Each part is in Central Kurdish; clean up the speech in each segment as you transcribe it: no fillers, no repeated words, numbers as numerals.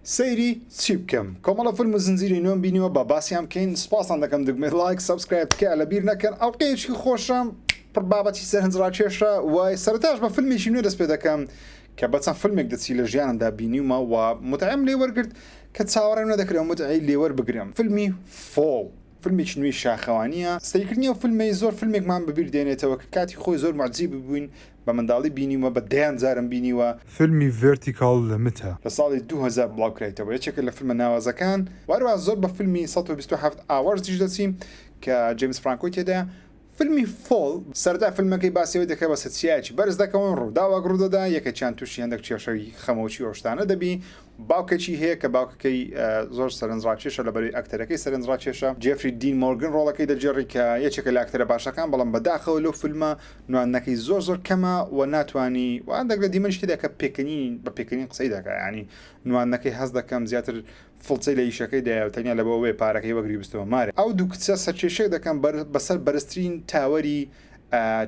سەیری چی بکەم کۆمەڵە فیلم و زنجیری نوێم بینیوە بە باسییان بکەین سپاسان دەکەم دگمێت لایک سابسکرایب بکە لە بیر نەکەن ئەڵقەیەکی خۆشم پڕ بابەتی سەرنجڕاکێشە وای سەرتاش بە فیلمێکی نوێ دەست پێ دەکەم کە بەچەند فیلمێک دەچی لە ژیانمدا بینیومە و متعیم لێ وەرگرت کە چاوەڕێم نەدەکرێت متعی لێوەر بگرم فیلمی فۆڵ فیلمێکی نوێی شاخەوانیە سەیرکردنی و فیلمی زۆر فیلمێکمان بەبیر دێنێتەوە کە کاتی خۆی زۆر معجیب ببووین بە منداڵی بینیوە بە دەیان جارم بینیوە فیلمی ڤێرتیکاڵ لەمتە لە ساڵی 2000 بڵاوکرێتەوە یەکێکە لە فیلمە ناوازەکان وارووا زۆر بە فیلمی 127 ئاوارزیش دەچین کە جیمز فرانکۆی تێدا فیلمی فۆڵ سەردا فیلمەکەی باسیەوەی دەکە بە سەچیایکی بەرز دەکەون ڕووداوە ڕوودەدا یەکەچیان تووشی هەندێک کێشەوی خەمەوچی ئۆشتانە دەبی باوکەکی هەیە کە باوکەکەی زۆر سەرنجڕاکێشە لەبەری ئەکتەرەکەی سەرنجڕاکێشە جێفری دین مۆرگن ڕۆڵەکەی دەجێڕی کە یەکێکە لە ئەکتەرە باشەکان بەڵام بەداخەوە لەو فیلمە نوانەکەی زۆر کەمە و ناتوانانی و هەندێک لە دیمەنی تێدا کە پێکەنین بە پێکەنین قسەی دەکات ینی نوانەکەی هەست دەکەم زیاتر فڵچەی لە ئیشەکەی دایەوتەنیا لە بۆ وێ پارەکەی وەگری بستەوە مارێ ئەو دوو کچە سەرکێشەی دەکەم بەسەر بەرزترین تاوەری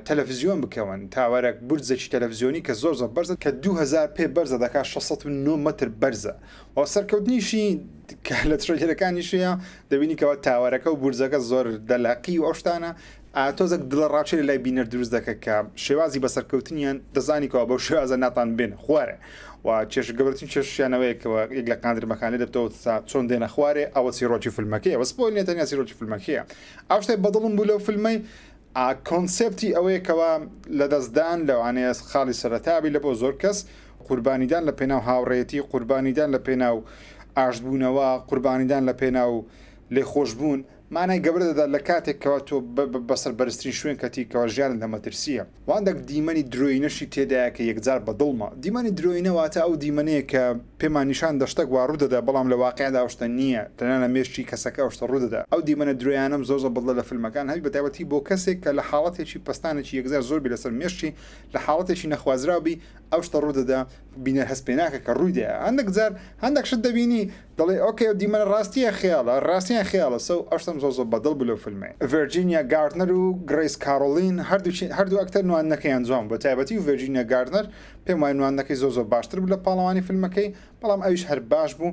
تەلەڤیزیۆن بکەون تاوەرێک بورجێکی تەلەڤیزیۆنی کە زۆر بەرزە کە 2000 پێ بەرزە دەکات 609 متر بەرزە و سەرکەوتنیشی کە لە ترۆجەرەکانیشیە دەبینی کەەوە تاوەرەکە و بورجەکە زۆر دەلاقی و ئەوشتانە تۆزێک دڵە ڕاچێ لای بینەر دروست دەکە کە شێوازی بەسەرکەوتنیان دەزانیکەوە بەو شێوازە ناتان بێن خوارێ و چێش گەورەترین چێشیانەوەیەکەوە یەک لە کاندرمەکانی دەبتەوە چۆن دێنە خوارێ ئەوە چیرۆکی فیلمەکەی وە سپۆیل نێتەنیا چیرۆکی فیلمەکەیە ئەو شتێک بەدڵم بوو لەو فیلمەی کۆنسپتی ئەوەیەکەوە لە دەستدان لەوانەیە خاڵی سەرەتابی لە بۆ زۆر کەس قوربانیدان لە پێناو هاوڕێتی قوربانیدان لە پێناو ئاشتبوونەوە قوربانیدان لە پێناو لێخۆشبوون مانای گەورە دەدا لە کاتێکەوە تۆ بەسەر بەرزترین شوێن کەتیکەوە ژیان لە مەترسیە وانندەك دیمەنی درۆینەشی تێدایە کە یەکجار بەدڵمە دیمەنی درۆینەواتە ئەو دیمەنەیە کە پێمان نیشان دەشتێک وا ڕوودەدا بەڵام لە واقعدا شتە نییە تەنانە مێشتی کەسەکە شتە ڕوودەدا ئەو دیمەنە درۆیانم زۆر بڵە لە فیلمەکان هەوی بەتایبەتی بۆ کەسێک کە لە حاڵەتێکی پستانێکی یەکجار زۆربی لەسەر مێشتی لە حاڵەتێکی نەخوازراوبی ئەو شتە ڕوودەدا بینەر هەست پێ ناکە کە ڕوویدا هەندێک جار هەندێک شت دەبینی دەڵێ ئۆکێ دیمەنە ڕاستیە خیاڵە ڕاستیان خیاڵە سەو ئەشتم زۆر بەدڵ بوو لە فیلمێ ڤێرجینیا گاردنەر و گریس کارۆلین هەردوو ئەکتەر نوانەکەیان جوان بە تایبەتی و ڤێرجینیا گاردنەر پێم وای نوانەکەی زۆر باشتر بوو لە پاڵەوانی فیلمەکەی بەڵام ئەویش هەر باش بوو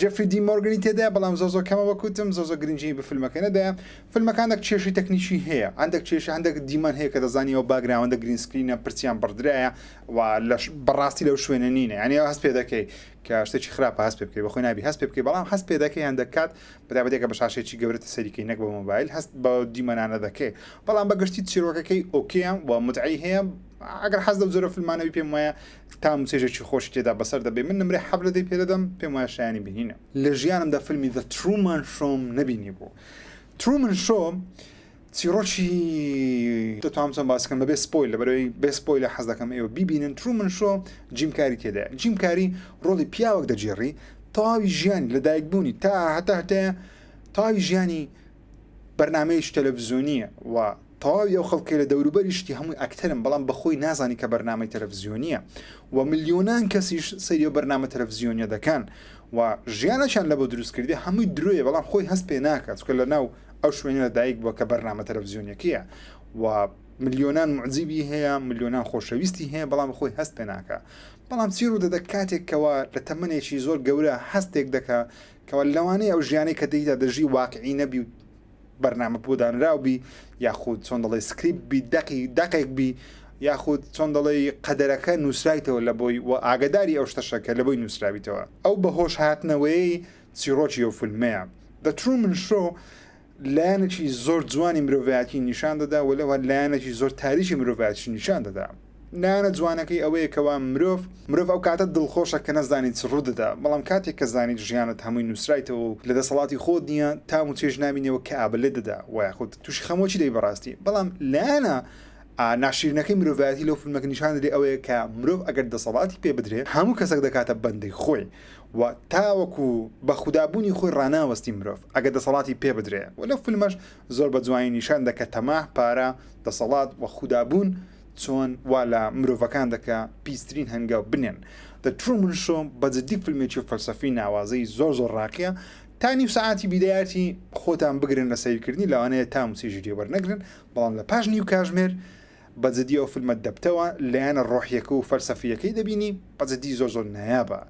جێفری دی مۆرگنی تێدایە بەڵام زۆر کەمە وەکوتم زۆر گرنگی بە فیلمەکە نەدایە فیلمەکانێک کێشی تەکنیکی هەیە هەندێک کێشە هەندێک دیمان هەیە کە دەزانیەوە باگراوەندە گرینسکرینە پرسیان بەردرایە و بەڕاستی لەو شوێنە نینە ینی هەست پێ دەکەی کە شتێکی خراپە هەست پێ بکەی بەخۆی نابی هەست پێ بکەی بەڵام هەست پێ دەکەی هەندێک کات بەدابەتێکە بە شاشێکی گەورەتە سەریکەی نەک بە مۆبایل هەست بە دیمەنانە دەکەی بەڵام بەگشتی چیرۆکەکەی ئۆکییان و متعی هەیە ئەگەر حەز لەو زۆرە فیلمانەوی پێم وایە تا موسێژێکی خۆش تێدا بەسەر دەبێ من نمرێ حەبلەدەی پێدەدەم پێم وایە شایانی بینینە لە ژیانمدا فیلمی The Truman Show نەبینی بوو Truman Show چیرۆکی دەتوانم چۆن باسکەم بەبێ سپۆیل لەبەرەوەی بێ سپۆیل لە حەز دەکەم ئێوە بیبینن Truman Show جیم کاری تێدایە جیم کاری ڕۆڵی پیاوەک دەجێڕی تەواوی ژیانی لەدایکبوونی تا هەتە تەواوی ژیانی بەرنامەیەکی تەلەڤیزیۆنیە و تەواوی ئەو خەڵکی لە دەوروبەریشتی هەمووی ئەکتەرم بەڵام بەخۆی نازانی کە بەرنامەی تەلەڤیزیۆنیە و ملیۆنان کەسیش سەریە بەرنامە تەلەڤیزیۆنیە دەکەن و ژیانەشان لە بۆ دروستکردی هەمووی درۆیە بەڵام خۆی هەست پێ ناکات چکە لە ناو ئەو شوێنە لەدایک بووە کە بەرنامە تەلەڤیزیۆنیەکەیە و ملیۆنان معجزیبی هەیە ملیۆنان خۆشەویستی هەیە بەڵام خۆی هەست پێ ناکە بەڵام چی ڕوودەدە کاتێکەوە لە تەمەنێکی زۆر گەورە هەستێک دەکە کەەوە لەوانەیە ئەو ژیانەی کە دەیدا دەژی واقعی نەبی بەرنامە بۆدانراوبی یاخود چۆن دەڵێ سکریپت بی دقێک بی یاخود چۆن دەڵێ قەدەرەکە نووسرایتەوە لە بۆی و ئاگداری ئەو شتەشەکە لە بۆی نووسراویتەوە ئەو بەهۆش هاتنەوەی چیرۆکی ئەو فیلمەیە The Truman Show لایەنێکی زۆر جوانی مرۆڤایەتی نیشان دەدا و لەوە لایەنێکی زۆر تاریکی مرۆڤایەتی نیشان دەدا لایەنە جوانەکەی ئەوەیە کەوا مرۆڤ ئەو کاتە دڵخۆشە کە نەزانیت چ ڕوو دەدا بەڵام کاتێک کە زانیت ژیانت هەمووی نووسرایتەوە و لە دەسەڵاتی خۆت نییە تا و چێژ نبینەوە کە ئابلێ دەدا و خۆت تووشی خەمۆکی دەی بەڕاستی بەڵام لایەنە ناشرینەکەی مرۆڤایەتی لەو فیلمەکە نیشان دەدێ ئەوەیە کە مرۆڤ ئەگەر دەسەڵاتی پێ بدرێت هەموو کەسێک دەکاتە بەندەی خۆی و تاوەکو بە خودابوونی خۆی ڕناوەستی مرۆڤ ئەگەر دەسەڵاتی پێ بدرێ و لەو فیلمەش زۆر بە جوانی نیشان دەکە تەماح پارە دەسەڵات و خودابوون چۆن وا لە مرۆڤەکان دەکە پیسترین هەنگاو بنێن The Truman Show بەجددی فیلمێکی فەلسەفی ناوازەی زۆر ڕاقیە تا نیو ساعتی بیدایەتی خۆتان بگرن لە سیرکردنی لەوانەیە تا موسیژی وەرنەگرن بەڵام لە پاش نیو کاژمێر بەجددی ئەو فیلمە دەبتەوە لایەنە ڕۆحیەکە و فەلسەفیەکەی دەبینی بەجددی زۆر نایابە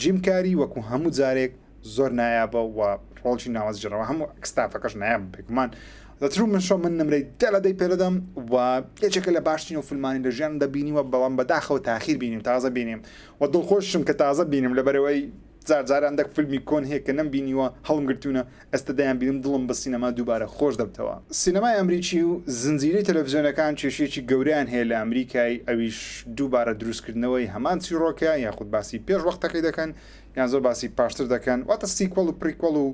جیم کاری وەکو هەموو جارێک زۆر نایابە و ڕۆڵی ناوەزجرەوە هەموو ئەکستافەکەش نایاب بێگومان دەترو من شۆ من نمرەی دەلەدەی پێدەدەم و یەکێکە لە باشترین و فیلمانی لە ژیان دەبینیوە بەڵام بەداخەوە تاخیر بینیم تازە بینیم و دڵخۆشم کە تازە بینیم لەبەرەوەی جارجاران دەک فیلمی کۆن هەیە کە نەمبینیوە هەڵم گرتوونە ئێستا دەیان بینم دڵم بە سینەما دووبارە خۆش دەبتەوە سینەمای ئەمریکی و زنجیرەی تەلەڤیزیۆنەکان کێشێکی گەوریان هەیە لە ئەمریکای ئەویش دووبارە دروستکردنەوەی هەمان چیرۆکە یاخود باسی پێش وەختەکەی دەکەن یان زۆر باسی پاشتر دەکەن واتە سیکوەڵ و پریکوەڵ و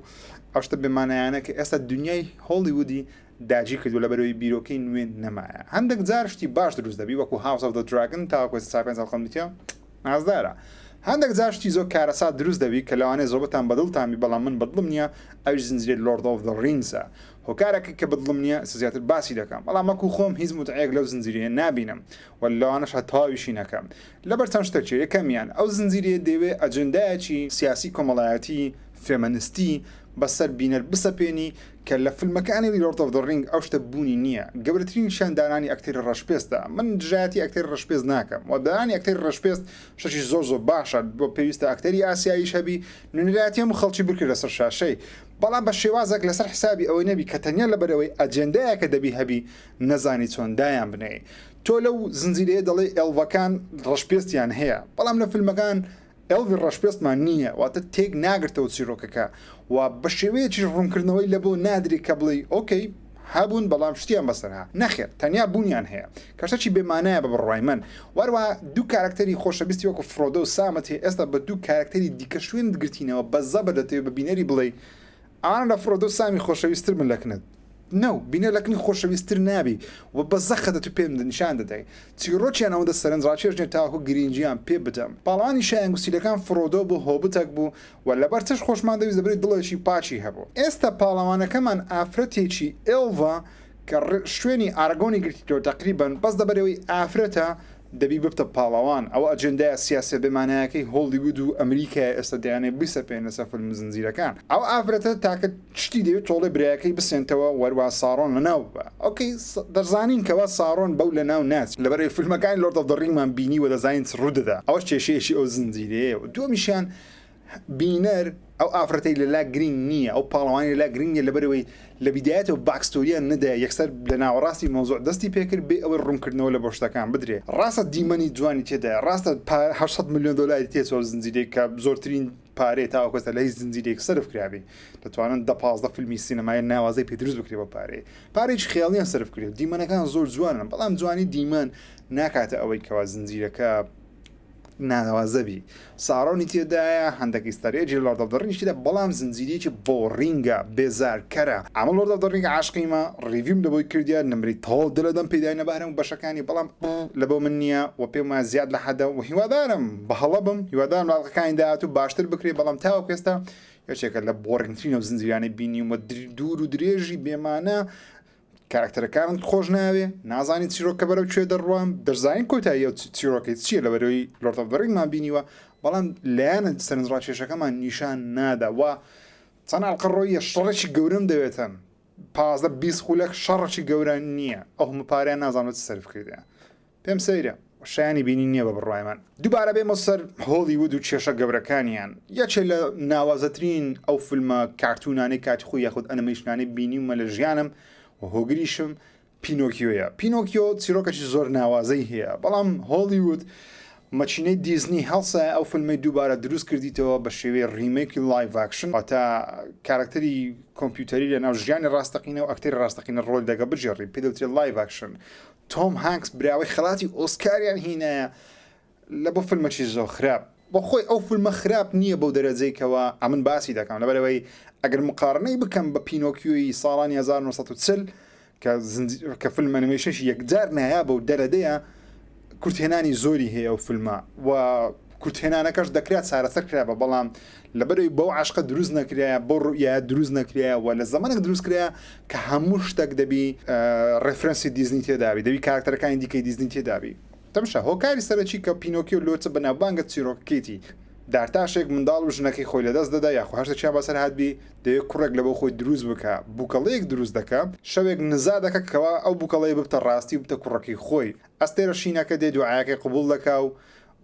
ئەوشتە بێمانایانە کە ئێستا دنیای هۆلیوودی داجی کردو لە بەرەوەی بیرۆکەی نوێن نەمایە هەندێک جار شتی باش دروست دەبی وەکو House of the Dragon تاوەکو ساپێنج هەڵقەمدیتە نازدارە هەندێک جاشتی زۆر کارەسا دروست دەبی کە لەوانەیە زۆربەتان بەدڵتامی بەڵام من بەدڵم نییە ئەوش زنجیرەی Lord of the Ringsە هۆکارێکی کە بەدڵم نییە زیاتر باسی دەکەم بەڵام وەکو خۆم هیچ متعەیەک لەو زنجیرەیە نابینم و لەوانەش هەتاویشی نەکەم لەبەر چەند شتێکی یەکەمیان ئەو زنجیرەیە دەوێت ئەجەندایەکی سیاسی کۆمەڵایەتی فێمەنستی بەسەر بینەر بسەپێنی کە لە فیلمەکانی Lord of the Ring ئەو شتە بوونی نییە گەورەترین شاندانانی ئەکتەری ڕەشپێستە من دژایەتی ئەکتەری ڕەشپێست ناکەم و دانانی ئەکتەری ڕەشپێست شەشی زۆر باشە بۆ پێویستە ئەکتەری ئاسیاییش هەبی نونراتی هەموو خەڵکی بکرد لەسەر شاشەی بەڵام بە شێوازێک لەسەر حسابی ئەوەی نەبی کە تەنیا لەبەرەوەی ئەجەندایەکە دەبی هەبی نەزانی چۆن دایان بنێ تۆ لەو زنجیرەیە دەڵێ ئێڵڤەکان ڕەشپێستیان هەیە بەڵام لە فیلمەکان ئێڵڤی ڕەشپێستمان نییە واتە تێک ناگرتەوە چیرۆکەکە و بە شێوەیەکی ڕوونکردنەوەی لە بۆ نادری کە بڵێ ئۆکەی هەبوون بەڵام شتیان بەسەرها نەخێر تەنیا بوونیان هەیە کەشتێکی بێمانایە بە بڕای من وەروە دوو کارکتەری خۆشەویستی وەکو فرۆدە و سامەت هەیە ئێستا بە دوو کارکتەری دیکە شوێن گرتینەوە بە زەبر دەتەوێت بە بینەری بڵێ ئەوان لە فرۆدە و سامی خۆشەویستتر من لەکنت نو بینە لەکنی خۆشەویستتر نابی و بە زەخەدە تو پێم نیشان دەدەی چیرۆکیان ئەوەندە سەرنجڕاکێژنێ تاکو گرنجیان پێ بدەم پاڵانی شایەنگوسیلەکان فرۆدۆ بۆ هۆبتێک بوو و لەبەر تش خۆشمان دەویست دەبێت دڵێکی پاچی هەبوو ئێستا پاڵەوانەکەمان ئافرەتێکی ئێڵڤە کە شوێنی ئارگۆنی گرتیتەوە تقریبان بەس دەبەرەوەی ئافرەتە دەبی ببتە پاڵەوان ئەوە ئەجندای سیاسە بێمانایەکەی هۆلیوود و ئەمریکای ئێستا دەیانێت بیسەپێن لەسەر فیلم زنجیرەکان ئەو ئافرەتە تاکە شتی دەوێت تۆڵی برایەکەی بسێنتەوە وەروا ساڕۆن لەناو بە ئۆکەی دەزانین کەوا ساڕۆن بەو لەناو ناچ لەبەرەوەی فیلمەکانی Lord of the Ringمان بینی و دەزانین ڕوودەدا ئەوەش کێشەیەکی ئەو زنجیرەیە و دووەمیشیان بینەر ئەو ئافرەتەی لەلا گرنگ نییە ئەو پاڵەوانی لەلا گرنگە لەبەرەوەی لە بیدایەتەوە باکستۆریان نەدای یەکسەر لە ناوەڕاستی مۆزوع دەستی پێکرد بێ ئەوەی ڕوونکردنەوە لە بۆ شتەکان بدرێ ڕاستە دیمەنی جوانی تێدا ڕاستە 800 میلیۆن دلاری تێچەوە زنجیرەی کە زۆرترین پارێ تاوەکەستە لە هیچ زنجیرێک سرف کرابی دەتوانن 10-15 فیلمی سینەمای ناوازەی پێ دروست بکرێ بە پارێکی خێڵیان سرف کرێت دیمەنەکان زۆر جوانن بەڵام جوانی دیمەن ناکاتە ئەوەی کەوا زنجیرەکە ناوازەبی ساڕۆنی تێدایە هەندێک ئیستارێکی Lord of the Ring تێدا بەڵام زنجیرێکی بۆ ڕینگە بێزارکەرە ئەمە Lord of the Ring عاشقیمە ڕیڤیم لەبۆی کردیان نمری تاڵ دلەدەم پێدای نەبارم و بەشەکانی بەڵام لە بۆ من نییە و پێم وایە زیاد لە حەدە و هیوادارم بە هەڵە بم هیوادارم لاڵەکانی داهات و باشتر بکرێ بەڵام تاوە ئێستا یەکێکە لە بۆڕنگترینە و زنجیرانی بینی و دوور و درێژی بێمانە کارکتەرەکانت خۆش ناوێ نازانی چیرۆکە بەرەو کوێ دەڕوام دەزانین کۆتایی چیرۆکەی چییە لەبەرەوەی Lord of the Ringمان بینیوە بەڵام لایەنە سەرنجڕاکێشەکەمان نیشان نادا و چەند ئەڵقەڕۆیە شەڕێکی گەورەم دەوێتن 15-20 خولەک شەڕێکی گەورە نییە ئەو هەموو پارەیان نازانێت سەرف کردیان پێم سەیرە شایانی بینی نییە بە بڕایمان دووبارە بێمە سەر هۆلیوود و کێشە گەورەکانیان یەکێک لە ناوازەترین ئەو فیلمە کارتونانەی کاتی خۆی یاخود ئەنیمەیشنانەی بینیمە لە ژیانم و هۆگریشم پینۆکیۆیە پینۆکیۆ چیرۆکەی زۆر ناوازەی هەیە بەڵام هۆلیوود مەچینەی دیزنی هەڵسە ئەو فیلمی دووبارە دروست کردیتەوە بە شێوەیە ریمێکی لایڤ ئاکشن تا کارکتەری کۆمپیوتەری لە ناو ژیانی ڕاستەقینە و ئەکتەری ڕاستەقینە ڕۆل دەگە بژێڕی پێ دەوترێت لایڤ ئاکشن تۆم هانکس براوەی خەڵاتی ئۆسکاریان هینایە لە بۆ فیلمێکی زۆر خراپ بۆ خۆی ئەو فیلمە خراپ نییە بەو دەرەجەیکەوە ئەمن باسی دەکەم لەبەرەوەی ئەگەر مقارنەی بکەم بە پینۆکیۆی ساڵانی 1940 کە فیلم ئەنیمەیشنی یەکجار نایە بە و دەرەدەیە کورتهێنانی زۆری هەیە و فیلمە و کورتهێنانەکەش دەکرات چارەسەر کرابە بەڵام لەبەرەوەی بەو عاشقە دروست نەکرایە بۆ ڕوئیە دروست نەکرایە و لە زەمانێک دروست کرایە کە هەموو شتێک دەبی ڕێفرەنسی دیزنی تێدابی دەبی کارکتەرەکانی دیکەی دیزنی تێدابی تەمشە هۆکاری سەرەکی کە پینۆکیۆ لۆچە بەناوبانگە چیرۆکێتی دارتاشێک منداڵ و ژنەکەی خۆی لەدەست دەدا یاخۆ هەشتێکیان بەسەر هاتبی دەیەک کوڕێک لە بۆ خۆی دروست بکە بووکەڵەیەک دروست دەکە شەوێک نزا دەکە کەوا ئەو بووکەڵەیە ببتە ڕاستی و بتە کوڕەکەی خۆی ئەستێرە شینەکە دێ دوعایەکەی قبول دەکا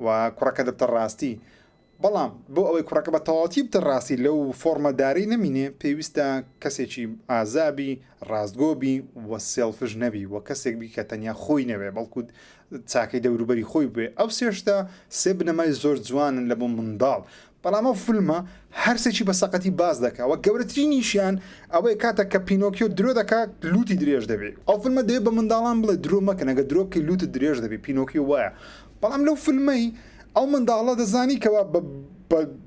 و کوڕەکە دەبتە ڕاستی بەڵام بۆ ئەوەی کوڕەکە بە تەواتی بتە ڕاستی لەو فۆرمەداری نەمینێ پێویستە کەسێکی ئازابی ڕاستگۆبی وە سێڵفش نەبی وە کەسێک بی کە تەنیا خۆی نەوێ بەڵکو چاکەی دەوروبەری خۆی بێ ئەو سێشتا سێ بنەمای زۆر جوانن لە بۆ منداڵ بەڵام ئەو فیلمە هەرسێکی بە سەقەتی باز دەکا وە گەورەترینیشیان ئەوەی کاتە کە پینۆکیۆ درۆ دەکات لوتی درێژ دەبێت ئەو فیلمە دەوێت بە منداڵان بڵێ درۆ مەکەن ئەگە درۆ بکەی لوتت درێژ دەبێت پینۆکیۆ وایە بەڵام لەو فیلمەی ئەو منداڵە دەزانی کەوا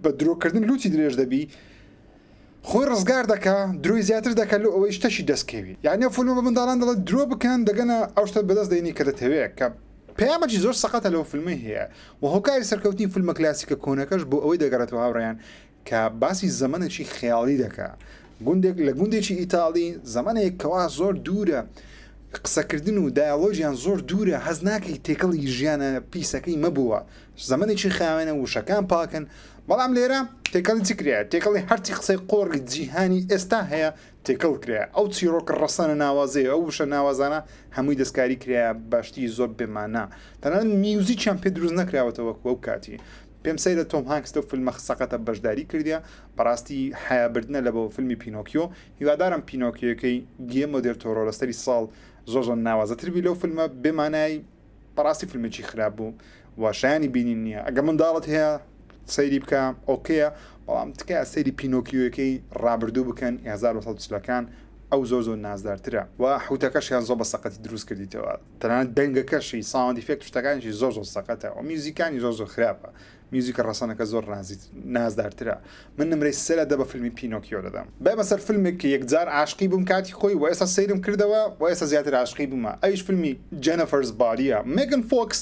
بە درۆکردن لوتی درێژ دەبی خۆی ڕزگار دەکا درۆی زیاتر دەکات لە ئەوەی شتەشی دەستکەوی یعنی ئەو فیلمە بە منداڵان دەڵێت درۆ بکەن دەگەنە ئەو شتە بەدەست دێنی کە دەتەوێت کە پەیامەکی زۆر سەقەتە لەو فیلمەی هەیە و هۆکاری سەرکەوتنی فیلمە کلاسیکە کۆنەکەش بۆ ئەوەی دەگەڕێتەوە هاوڕێیان کە باسی زەمانێکی خەیاڵی دەکا گوندێک لە گوندێکی ئیتاڵی زەمانێک کەوا زۆر دوورە قسەکردن و دایالۆژیان زۆر دوورە هەز ناکەی تێکەڵی ژیانە پیسەکەی مەبووە زەمانێکی خاوێنە وشەکان پاکن بەڵام لێرە تێکەڵی چی کرێ تێکەڵی هەرچی قسەی قۆڕی جیهانی ئێستا هەیە تێکەڵ کرێ ئەو چیرۆکە ڕەسەنە ناوازەیە ئەو وشە ناوازانە هەمووی دەستکاری کرێ باشتی زۆر بێمانە تەنانەت میوزیکیان پێ دروست نەکراوەتەوە ئەو کاتی پێم سەیرە تۆم هانکس لەو فیلمە سەقەتە بەشداری کردیە بەڕاستی حیابردنە لە بۆ فیلمی پینۆکیۆ هیوادارم پینۆکیۆکەی گێمە دێرتۆڕۆ لەسەری ساڵ زۆر ناوازەتربی لەو فیلمە بێمانای بەڕاستی فیلمێکی خراپ بوو واشایانی بینی نییە ئەگە منداڵت هەیە سەیری بکە ئۆکەیە بەڵام تکایە سەیری پینۆکیۆیەکەی ڕابردوو بکەن 1940ەکان ئەو زۆر نازدارترە و حوتەکەشیان زۆر بە سەقەتی دروست کردیتەوە تەنانەت دەنگەکەشی ساوندی فێکت شتەکانیشی زۆر سەقەتە و میوزیکانی زۆر خراپە میوزیکە ڕەسەنەکە زۆر نازدارترە من نمرەی سەرە دە بە فیلمی پینۆکیۆ دەدەم بەمە سەر فیلمێک یەکجار عاشقی بووم کاتی خۆی و ئێستا سەیرم کردەوە و ئێستا زیاتر عاشقی بوومە ئەویش فیلمی جەنەفەرز باریە میگن فۆکس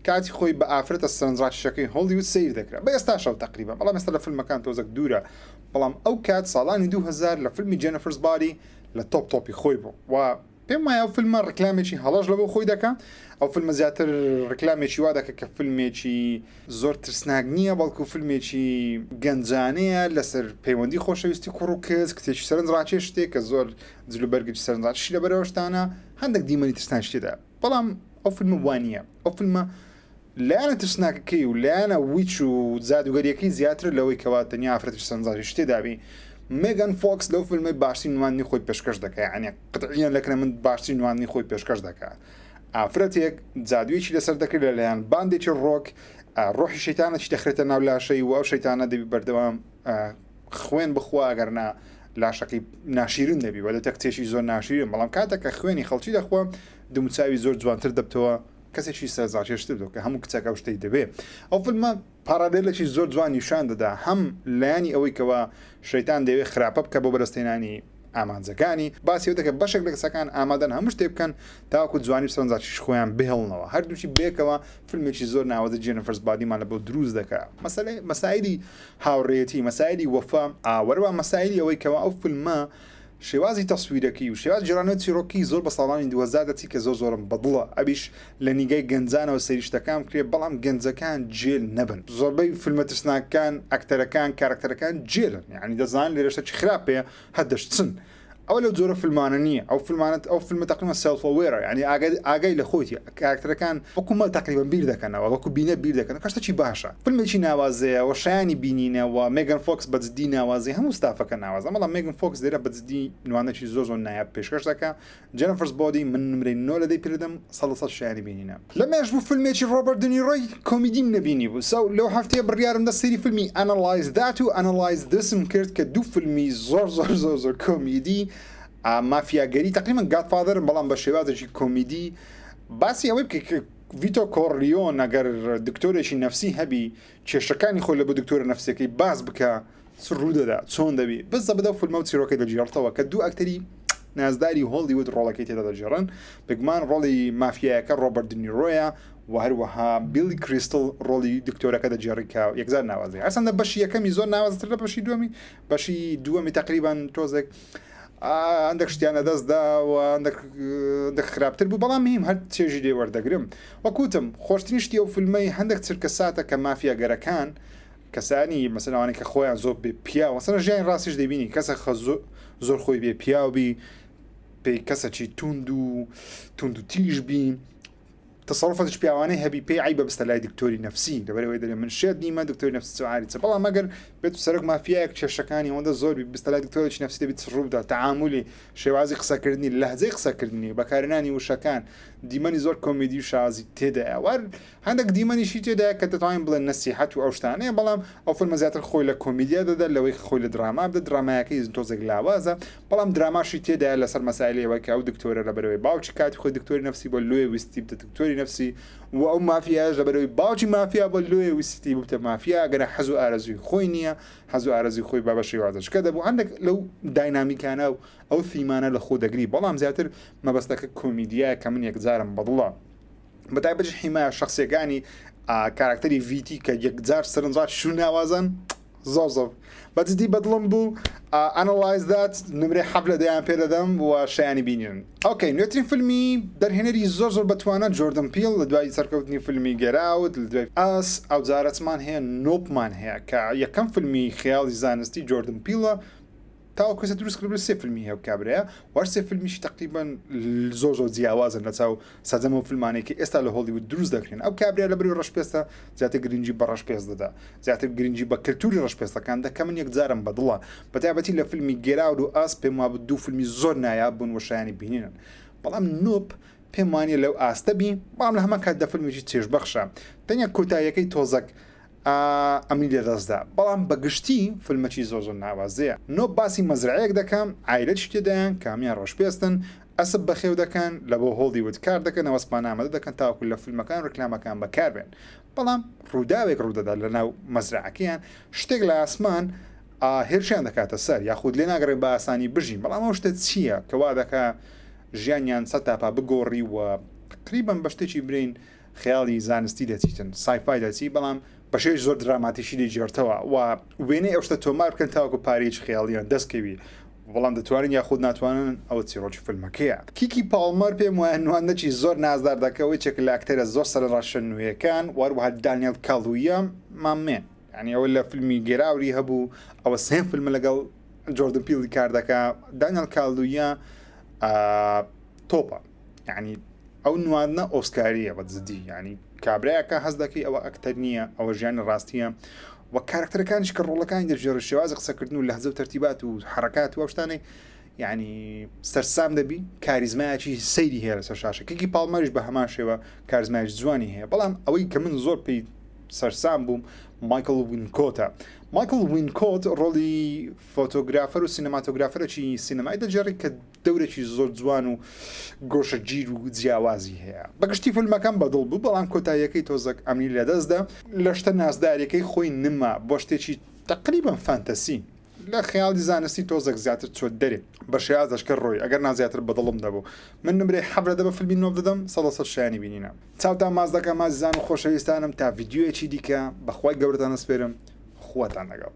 کاتی خۆی بە ئافرەتە سەرنجڕاکێشەکەی هۆلیوود سیر دەکرا بە ئێستا شەو تقریبا بەڵام ئێستا لە فیلمەکان تۆزێک دوورە بەڵام ئەو کات ساڵانی 2000 لە فیلمی جەنەفەرز باری لە تۆپی خۆی بوو و پێم وایە ئەو فیلمە ڕکلامێکی هەڵەش لە بۆ خۆی دەکە ئەو فیلمە زیاتر ڕکلامێکی وا دەکە کە فیلمێکی زۆر ترسناک نییە بەڵکو فیلمێکی گەنجانەیە لەسەر پەیوەندی خۆشەویستی کوڕ و کەس کتێکی سەرنجڕاکێش شتێک کە زۆر جلوبەرگی سەرنجڕاکێشی لە بەرەوەشتانە هەندێک دیمەنی ترسان شتێدا بەڵام ئەو فیلمە وانە ئەو فیلمە لایەنە ترسناکەکەی و لایەنە ویچ و جادوگەریەکەی زیاتر لەوەی کەوا تەنیا ئافرەتی سەرنجڕاکێش تێدابی میگن فۆکس لەو فیلمەی باشترین نوانی خۆی پێشکەش دەکات یعنی قطعیان لەکرێ من باشترین نوانی خۆی پێشکەش دەکات ئافرەتێک جادوویەکی لەسەر دەکرد لەلایەن باندێکی ڕۆک ڕۆحی شەیتانەی دەخرێتە ناو لاشەی و ئەو شەیتانە دەبی بەردەوام خوێن بخوا ئەگەرنا لاشەکەی ناشیرن دەبی وە دەتە کتێشی زۆر ناشیرن بەڵام کاتێککە خوێنی خەڵکی دەخوا دموچاوی زۆر جوانتر دەبتەوە کەسێکی سەرنجڕاکێشتر دەوە کە هەموو کچەکە شتەی دەبێت ئەو فیلمە پارادێلێکی زۆر جوان نیشان دەدا هەم لایانی ئەوەی کەوا شەیتان دەوێت خراپە بکە بۆ بەرزتێنانی ئامانجەکانی باسی دەکە بەشێک لە کەسەکان ئامادەن هەموو شتێ بکەن تاوەکو جوانی سەرنجڕاکێشی خۆیان بهێڵنەوە هەردووچی بێکەوە فیلمێکی زۆر ناوازە جێنەفەرز بادیمان لە بۆ دروست دەکات مەسایلی هاوڕێتی مەسایلی وەفا وەروە مەسایلی ئەوەی کەوا ئەو فیلمە شێوازی تەسویرەکەی و شێواز جرانەوە چیرۆکی زۆر بە ساڵانی 2000 دەچی کە زۆرم بەدڵە ئەبیش لە نیگەی گەنجانەوە سەریشتەکان کرێ بەڵام گەنجەکان جێل نەبن زۆربەی فیلمە ترسناکان ئەکتەرەکان کارکتەرەکان جێلن یعنی دەزانن لێرەشتێکی خراپەیە هەدەشتن ئەو لەو جۆرە فیلمانە نییە ئەو فیلمانت ئەو فیلمە تقریبا سێلف ئەوێرە یعنی ئاگای لە خۆیتی کارکتەرەکان وەکو تقریبا بیر دەکەنەوە وەکو بینە بیر دەکەن کەشتێکی باشە فیلمێکی ناوازەیە و شایانی بینینەوە میگن فۆکس بەجددی ناوازی هەموو ستافەکە ناوازە بەڵام میگن فۆکس لێرە بەجددی نوانەکی زۆر نایاب پێشکەش دەکە جەنەفەرز بۆدی من نمرەی 9 لەدەی پێدەم 100 شایانی بینینە لەمێش بوو فیلمێکی ڕۆبەرت دنیڕۆی کۆمیدیم نەبینی بوو سەو لەو هەفتەیە بڕیارم دە سەیری فیلمی ئەنەلایز دات و ئەنەلایز دسم کرد کە دوو فیلمی زۆر کۆمیدی مافیاگەری تقریبا گادفادرن بەڵام بە شێوازێکی کۆمیدی باسی ئەوەی بکە ڤیتۆ کۆڕلیۆن ئەگەر دکتۆرێکی نەفسی هەبی کێشەکانی خۆی لە بۆ دکتۆرە نەفسەکەی باز بکە ڕوو دەدا چۆن دەبی بزە بدە فیلمە و چیرۆکەی دەجێڕتەوە کە دوو ئەکتەری نازداری هۆلیوود ڕۆڵەکەی تێدا دەجێڕن بگمان ڕۆڵی مافیایەکە ڕۆبەرت دنیڕۆیە و هەروەها بیلی کریستل ڕۆڵی دکتۆرەکە دەجێڕیکە یەکزار ناوازی هەرچەندە بەشی یەکەمی زۆر ناوازتر لە بەشی دووەمی بەشی دووەمی تقریبا تۆزێک هەندێک شتیانە دەستدا و هەندێک خراپتر بوو بەڵام هیم هەر چێژی لێ وەردەگرم وەکوتم خۆشترین شتی ئەو فیلمەی هەندێک چرکە ساتە کە مافیاگەرەکان کەسانی مەسەلەوانی کە خۆیان زۆر بێ پیا وەسەر ژیان ڕاستیش دەبینی کەسە زۆر خۆی بێ پیاوبی پێی کەسەکی تونند و تیژ بی تصرفاتش پیاوانەی هەبی پێی عیبە بستە لای دکتۆری نفسی لەبەرەوەی دەڵێ من شێت نیمە دکتۆری نفسی سوعاریچە بەڵام ئەگەر بێت سەرک مافیایەک کێشەکانی ئەوەندە زۆر بستە لای دکتۆرێکی نفسی دەبێت ڕوودا تعاملی شێوازی قسەکردنی لەهجەی قسەکردنی بەکارهێنانی وشەکان دیمەنی زۆر کۆمێدی و شازی تێدایە وار هەندێک دیمەنیشی تێدایە کە دەتوانین بڵێن نەسیحەت و ئەو شتانەیە بەڵام ئەو فیلمە زیاتر خۆی لە کۆمێدیا دەدا لەوەی خۆی لە دراما بدە درامایەکەی تۆزێک لاوازە بەڵام دراماشی تێدایە لەسەر مەسائلەوەی کە ئەو دکتۆرە لەبەرەوەی باوکی کاتی خۆی دکتۆری نفسی بۆ لێ ویستی بتە دکتۆری نفسی و ئەو مافیاش لەبەرەوەی باوکی مافیا بۆ لێ ویستی بتە مافیا گەرە حەز و ئارەزوی خۆی نییە حەز و ئارەزوی خۆی بابە شێوازەشکە دەبوو هەندێک لەو داینامیکانە و ئەو فیمانە لە خۆ دەگری بەڵام زیاتر مەبەستەکە کۆمیدیایە کە من یەکجارم بەدڵە بەتایبەت حیمایە شخصیەکانی کاراکتەری VT کە یەکجار سەرنجات شو ناوازن زۆر بەجددی بەدڵم بوو ئەناڵایز دات نمرێ حەفلە دەیان پێ دەدەم و شایانی بینن ئۆکەی نوێترین فیلمی دەرهێنەری زۆر بەتوانە جۆردن پیل لە دوای سەرکەوتنی فیلمی گێراوت لە دوای ئاس ئەو جارەتمان هەیە نۆپمان هەیە کە یەکەم فیلمی خیاڵی زانستی جۆردن پیلە تاو کەسە دروست کرد سێ فیلمی هەیە کابرەیە وار سێ فیلمیشی تقریبا زۆر جیاوازن لە چاو سەجەمە فیلمانێکی ئێستا لە هۆلیوود دروست دەکرێن ئەو کابرا لە بەری ڕەشپێستە زیاتر گرنگی بە ڕەشپێست دەدا زیاتر گرنگی بە کللتوری ڕەشپێستەکان دەکە من یەکجارم بەدڵە بەتایبەتی لە فیلمی گێراود و ئاس پێم وابوو دوو فیلمی زۆر نایاب بوون و شایانی بینێنن بەڵام نۆپ پێم وانە لەو ئاستە بی بەڵام لە هەمان کات دە فیلمێکی چێژبەخشە تەنیا کۆتاییەکەی تۆزەک ئەمی لێدەستدا بەڵام بەگشتی فیلمەکی زۆر ناوازەیە نۆ باسی مەزرعەیەک دەکەم عیلەتی تێدایان کامیان ڕۆژپێستن ئەسب بەخێو دەکەن لە بۆ هۆڵیوود کار دەکەن ئەوەسپان ئامادە دەکەن تاوەکو لە فیلمەکان ڕکلامەکان بەکاربێن بەڵام ڕووداوێک ڕوودەدا لە ناو مەزرعەکەیان شتێک لە ئاسمان هێرشیان دەکاتە سەر یاخود لێ ناگەڕێت بە ئاسانی بژین بەڵام ئەو شتە چییە کەوا دەکا ژیانیان سە تاپا بگۆڕی و تقریبا بە شتێکی برین خیاڵی زانستی دەچیتن سایفای دەچی بەڵام بەشێش زۆر دراماتیشی دەجێرتەوە و وێنەی ئەو شتە تۆمار بکەن تاوەکو پارێکی خیاڵیان دەستکەوی بەڵام دەتوانین یاخود ناتوانن ئەوە چیرۆکی فیلمەکەیە کیکی پاڵمەر پێم وایە نوێندەکی زۆر نازدار دەکەوەی چێک لە ئاکتەرە زۆر سەرڕاشە نوێیەکان وەروەها دانیێل کاڵویە مامێن ینی ئەوە لە فیلمی گێراوری هەبوو ئەوە سێم فیلمە لەگەڵ جۆردن پیلی کار دەکا دانیێل کاڵویە تۆپە ینی ئەو نوادنە ئۆسکاریە بەجددی ینی کابراایەکە هەز دەکەی ئەوە ئەکتەر نییە ئەوە ژیانی ڕاستیە و کارکتەرەکانیش کە ڕۆڵەکانی دەژێڕ شێوازی قسەکردن و لەهجە و تەرتیبات و حرکات و شتانەی یعنی سەرسام دەبی کاریزمایکی سەیری هەیە لەسەر شاشە کێکی پاڵمەریش بە هەمان شێوە کاریزمایش جوانی هەیە بەڵام ئەوەی کە من زۆر پێی سەرسام بووم مایکل وینکۆتە مایکل وینکۆت ڕۆڵی فۆتۆگرافەر و سینەماتۆگرافەرێکی سینەمای دەجێڕی کە دەورێکی زۆر جوان و گۆشە گیر و جیاوازی هەیە بەگشتی فیلمەکان بەدڵ بوو بەڵام کۆتاییەکەی تۆزەک ئەمنی لەدەستدا لە شتە نازدارەکەی خۆی نما بۆ شتێکی تقریبا فانتەسی لە خیاڵی زانستی تۆزێک زیاتر چۆت دەرێ بە شێاز دەشکە ڕۆی ئەگەر نازیاتر بەدڵم دەبوو من نمرێ حەفرە دەبە فیلمی نۆ دەدەم 100 شایانی بینینە چاوتان ماز دەکەم مازیزان و خۆشەویستانم تا ڤیدیۆیەکی دیکە بەخوای گەورەتان ئەسپێرم خواتان لەگەڵ